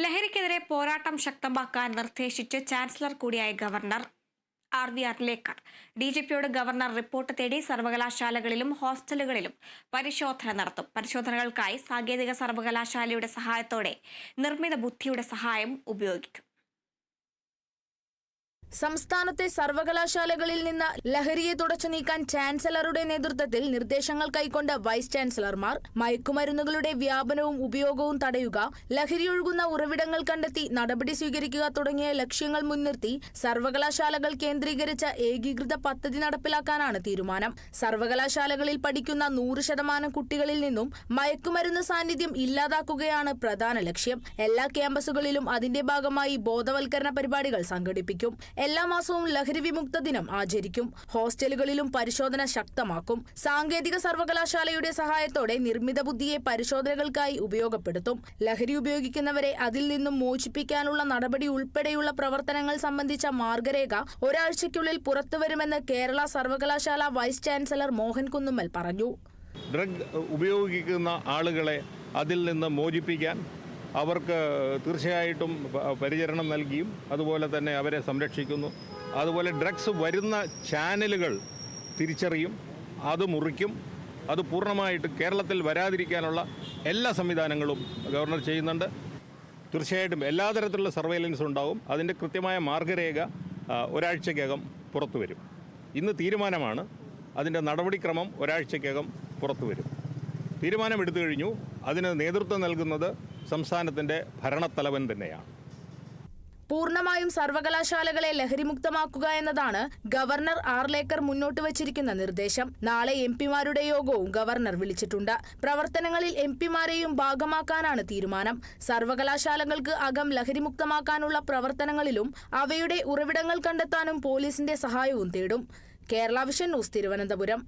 ലഹരിക്കെതിരെ പോരാട്ടം ശക്തമാക്കാൻ നിർദ്ദേശിച്ച് ചാൻസലർ കൂടിയായ ഗവർണർ RV അർലേക്കർ DGPയോട് ഗവർണർ റിപ്പോർട്ട് തേടി സർവകലാശാലകളിലും ഹോസ്റ്റലുകളിലും പരിശോധന നടത്തും. പരിശോധനകൾക്കായി സാങ്കേതിക സർവകലാശാലയുടെ സഹായത്തോടെ നിർമ്മിത ബുദ്ധിയുടെ സഹായം ഉപയോഗിക്കും. സംസ്ഥാനത്തെ സർവകലാശാലകളിൽ നിന്ന് ലഹരിയെ തുടച്ചു നീക്കാൻ ചാൻസലറുടെ നേതൃത്വത്തിൽ നിർദ്ദേശങ്ങൾ കൈക്കൊണ്ട വൈസ് ചാൻസലർമാർ മയക്കുമരുന്നുകളുടെ വ്യാപനവും ഉപയോഗവും തടയുക, ലഹരിയൊഴുകുന്ന ഉറവിടങ്ങൾ കണ്ടെത്തി നടപടി സ്വീകരിക്കുക തുടങ്ങിയ ലക്ഷ്യങ്ങൾ മുൻനിർത്തി സർവകലാശാലകൾ കേന്ദ്രീകരിച്ച ഏകീകൃത പദ്ധതി നടപ്പിലാക്കാനാണ് തീരുമാനം. സർവകലാശാലകളിൽ പഠിക്കുന്ന 100% കുട്ടികളിൽ നിന്നും മയക്കുമരുന്ന് സാന്നിധ്യം ഇല്ലാതാക്കുകയാണ് പ്രധാന ലക്ഷ്യം. എല്ലാ ക്യാമ്പസുകളിലും അതിന്റെ ഭാഗമായി ബോധവൽക്കരണ പരിപാടികൾ സംഘടിപ്പിക്കും. എല്ലാ മാസവും ലഹരി വിമുക്ത ദിനം ആചരിക്കും. ഹോസ്റ്റലുകളിലും പരിശോധന ശക്തമാക്കും. സാങ്കേതിക സർവകലാശാലയുടെ സഹായത്തോടെ നിർമ്മിത ബുദ്ധിയെ പരിശോധനകൾക്കായി ഉപയോഗപ്പെടുത്തും. ലഹരി ഉപയോഗിക്കുന്നവരെ അതിൽ നിന്നും മോചിപ്പിക്കാനുള്ള നടപടി ഉൾപ്പെടെയുള്ള പ്രവർത്തനങ്ങൾ സംബന്ധിച്ച മാർഗരേഖ ഒരാഴ്ചയ്ക്കുള്ളിൽ പുറത്തുവരുമെന്ന് കേരള സർവകലാശാല വൈസ് ചാൻസലർ മോഹൻ കുന്നുമ്മൽ പറഞ്ഞു. ഡ്രഗ് ഉപയോഗിക്കുന്ന ആളുകളെ അതിൽ നിന്ന് മോചിപ്പിക്കാൻ അവർക്ക് തീർച്ചയായിട്ടും പരിചരണം നൽകിയും അതുപോലെ തന്നെ അവരെ സംരക്ഷിക്കുന്നു. അതുപോലെ ഡ്രഗ്സ് വരുന്ന ചാനലുകൾ തിരിച്ചറിയും, അത് മുറിക്കും. അത് പൂർണ്ണമായിട്ട് കേരളത്തിൽ വരാതിരിക്കാനുള്ള എല്ലാ സംവിധാനങ്ങളും ഗവർണർ ചെയ്യുന്നുണ്ട്. തീർച്ചയായിട്ടും എല്ലാ തരത്തിലുള്ള സർവൈലൻസ് ഉണ്ടാവും. അതിൻ്റെ കൃത്യമായ മാർഗരേഖ ഒരാഴ്ചക്കകം പുറത്തു വരും. ഇന്ന് തീരുമാനമാണ്, അതിൻ്റെ നടപടിക്രമം ഒരാഴ്ചക്കകം പുറത്തു വരും. തീരുമാനമെടുത്തു കഴിഞ്ഞു. അതിന് നേതൃത്വം നൽകുന്നത് സംസ്ഥാനത്തിന്റെ ഭരണത്തലവൻ തന്നെയാണ്. പൂർണ്ണമായും സർവകലാശാലകളെ ലഹരിമുക്തമാക്കുക എന്നതാണ് ഗവർണർ ആർലേക്കർ മുന്നോട്ട് വച്ചിരിക്കുന്ന നിർദ്ദേശം. നാളെ MP-മാരുടെ യോഗവും ഗവർണർ വിളിച്ചിട്ടുണ്ട്. പ്രവർത്തനങ്ങളിൽ MP-മാരെയും ഭാഗമാക്കാനാണ് തീരുമാനം. സർവകലാശാലകൾക്ക് അകം ലഹരിമുക്തമാക്കാനുള്ള പ്രവർത്തനങ്ങളിലും അവയുടെ ഉറവിടങ്ങൾ കണ്ടെത്താനും പോലീസിന്റെ സഹായവും തേടും. Kerala vision news, Thiruvananthapuram.